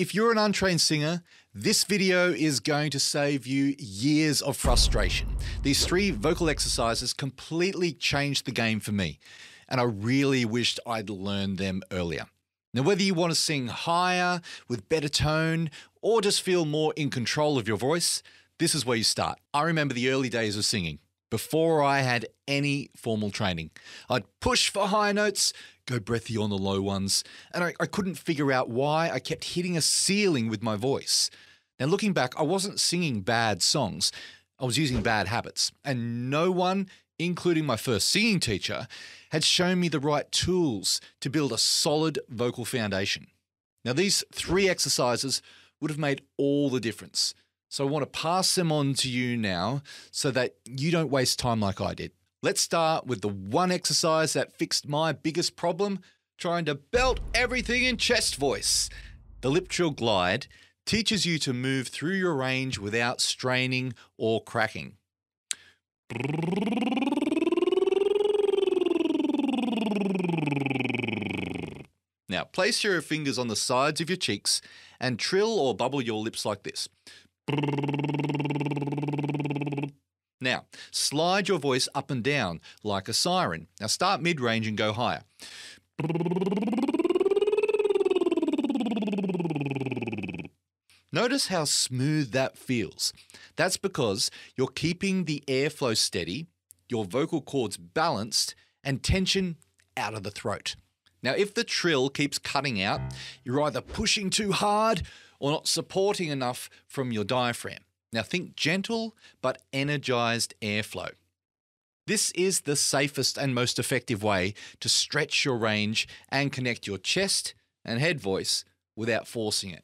If you're an untrained singer, this video is going to save you years of frustration. These 3 vocal exercises completely changed the game for me, and I really wished I'd learned them earlier. Now, whether you want to sing higher, with better tone, or just feel more in control of your voice, this is where you start. I remember the early days of singing, before I had any formal training. I'd push for high notes, go breathy on the low ones, and I couldn't figure out why I kept hitting a ceiling with my voice. Now, looking back, I wasn't singing bad songs. I was using bad habits, and no one, including my first singing teacher, had shown me the right tools to build a solid vocal foundation. Now, these 3 exercises would have made all the difference. So I want to pass them on to you now so that you don't waste time like I did. Let's start with the one exercise that fixed my biggest problem, trying to belt everything in chest voice. The lip trill glide teaches you to move through your range without straining or cracking. Now, place your fingers on the sides of your cheeks and trill or bubble your lips like this. Now, slide your voice up and down like a siren. Now, start mid-range and go higher. Notice how smooth that feels. That's because you're keeping the airflow steady, your vocal cords balanced, and tension out of the throat. Now, if the trill keeps cutting out, you're either pushing too hard or not supporting enough from your diaphragm. Now, think gentle but energized airflow. This is the safest and most effective way to stretch your range and connect your chest and head voice without forcing it.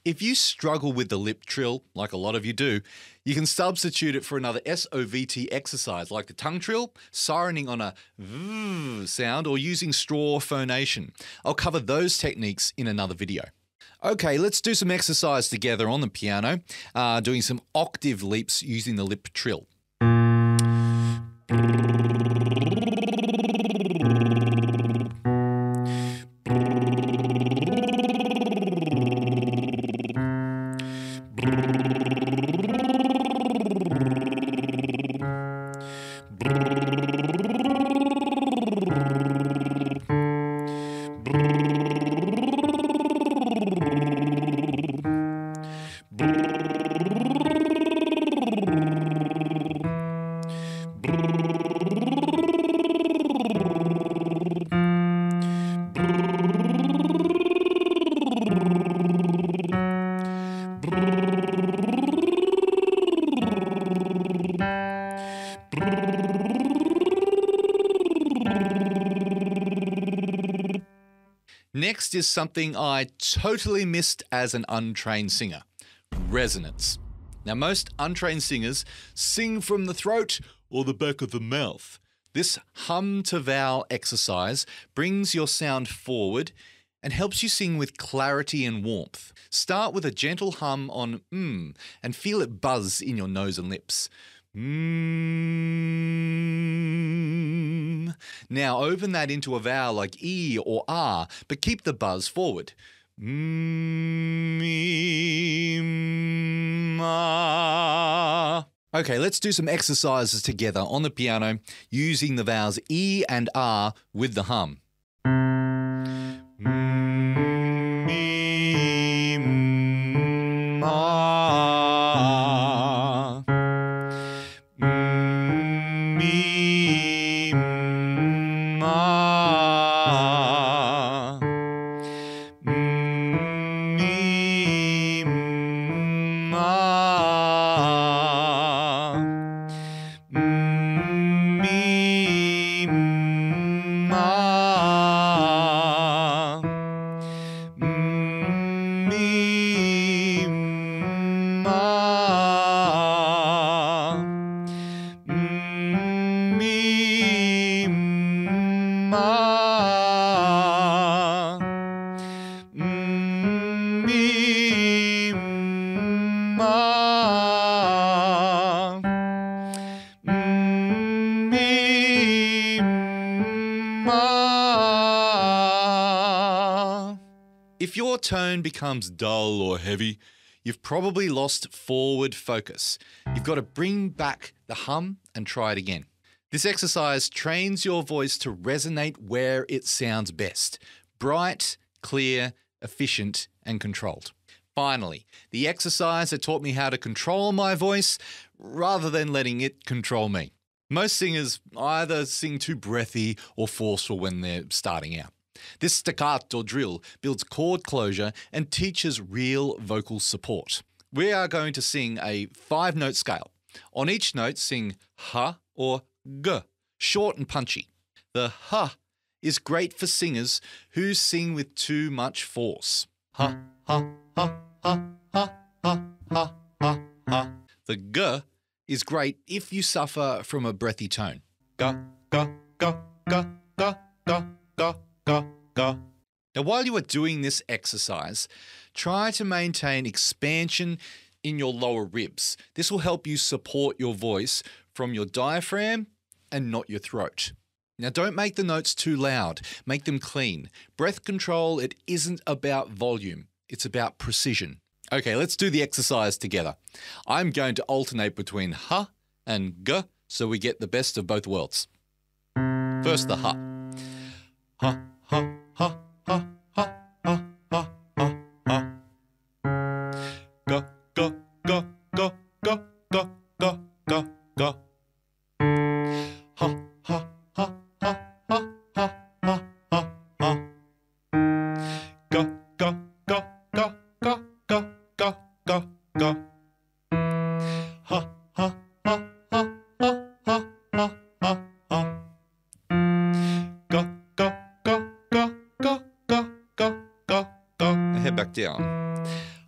If you struggle with the lip trill, like a lot of you do, you can substitute it for another SOVT exercise like the tongue trill, sirening on a V sound, or using straw phonation. I'll cover those techniques in another video. Okay, let's do some exercise together on the piano, doing some octave leaps using the lip trill. Next is something I totally missed as an untrained singer, resonance. Now, most untrained singers sing from the throat or the back of the mouth. This hum to vowel exercise brings your sound forward and helps you sing with clarity and warmth. Start with a gentle hum on and feel it buzz in your nose and lips. Now open that into a vowel like E or R, but keep the buzz forward. Okay, let's do some exercises together on the piano using the vowels E and R with the hum. tone becomes dull or heavy, you've probably lost forward focus. You've got to bring back the hum and try it again. This exercise trains your voice to resonate where it sounds best. Bright, clear, efficient, and controlled. Finally, the exercise that taught me how to control my voice rather than letting it control me. Most singers either sing too breathy or forceful when they're starting out. This staccato drill builds chord closure and teaches real vocal support. We are going to sing a 5-note scale. On each note, sing ha or g, short and punchy. The ha is great for singers who sing with too much force. Ha, ha, ha, ha, ha, ha, ha, ha, ha. The g is great if you suffer from a breathy tone. Ga, ga, ga, ga, ga, ga, ga, ga, ga. Now, while you are doing this exercise, try to maintain expansion in your lower ribs. This will help you support your voice from your diaphragm and not your throat. Now, don't make the notes too loud. Make them clean. Breath control, it isn't about volume. It's about precision. Okay, let's do the exercise together. I'm going to alternate between ha and g so we get the best of both worlds. First, the ha. Ha, ha, ha, ha, ha, ha, ha, ha, ha. Ga, ga, ga, ga, ga, ga, ga, ga, ga. Ha, ha, ha, ha, ha, ha, ha, ha, ha. Ga, ga, ga, ga, ga, ga, ga, ga, ga. Ha, ha, ha, ha, ha, ha, ha, ha, ha. Ga, ga, ga, ga, ga, ga, ga, ga, ga. And head back down.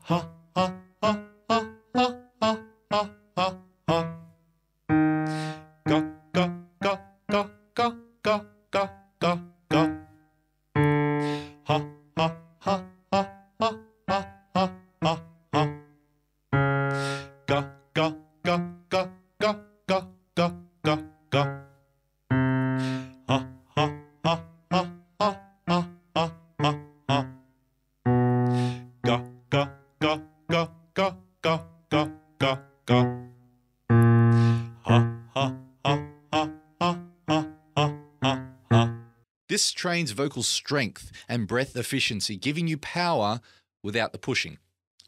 Ha, ha, ha, ha, ha, ha, ha, ha, ha. Ga, ga, ga, ga, ga, ga, ga, ga, ga. Ha, ha, ha, ha, ha, ha, ha, ha, ha. Ga, ga, ga, ga, ga, ga, ga, ga, ga. Ha, ha, ha, ha, ha, ha, ha, ha, ha. Ga, ga, ga, ga, ga, ga, ga, ga, ga. Ha, ha, ha, ha, ha, ha, ha, ha, ha. This trains vocal strength and breath efficiency, giving you power without the pushing.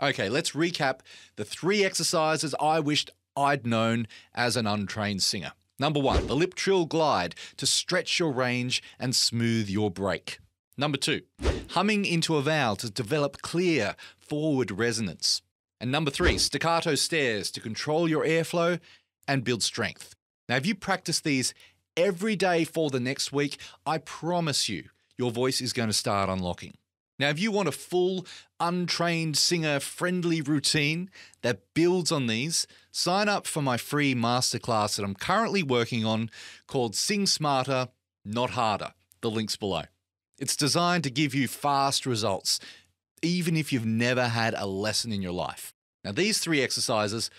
Okay, let's recap the 3 exercises I wished I'd known as an untrained singer. Number 1, the lip trill glide to stretch your range and smooth your break. Number 2, humming into a vowel to develop clear forward resonance. And number 3, staccato stairs to control your airflow and build strength. Now, if you practice these every day for the next week, I promise you, your voice is going to start unlocking. Now, if you want a full, untrained singer-friendly routine that builds on these, sign up for my free masterclass that I'm currently working on called Sing Smarter, Not Harder. The link's below. It's designed to give you fast results, even if you've never had a lesson in your life. Now, these 3 exercises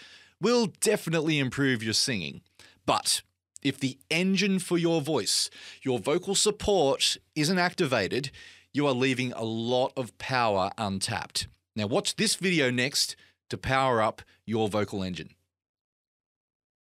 will definitely improve your singing, but if the engine for your voice, your vocal support, isn't activated, you are leaving a lot of power untapped. Now watch this video next to power up your vocal engine.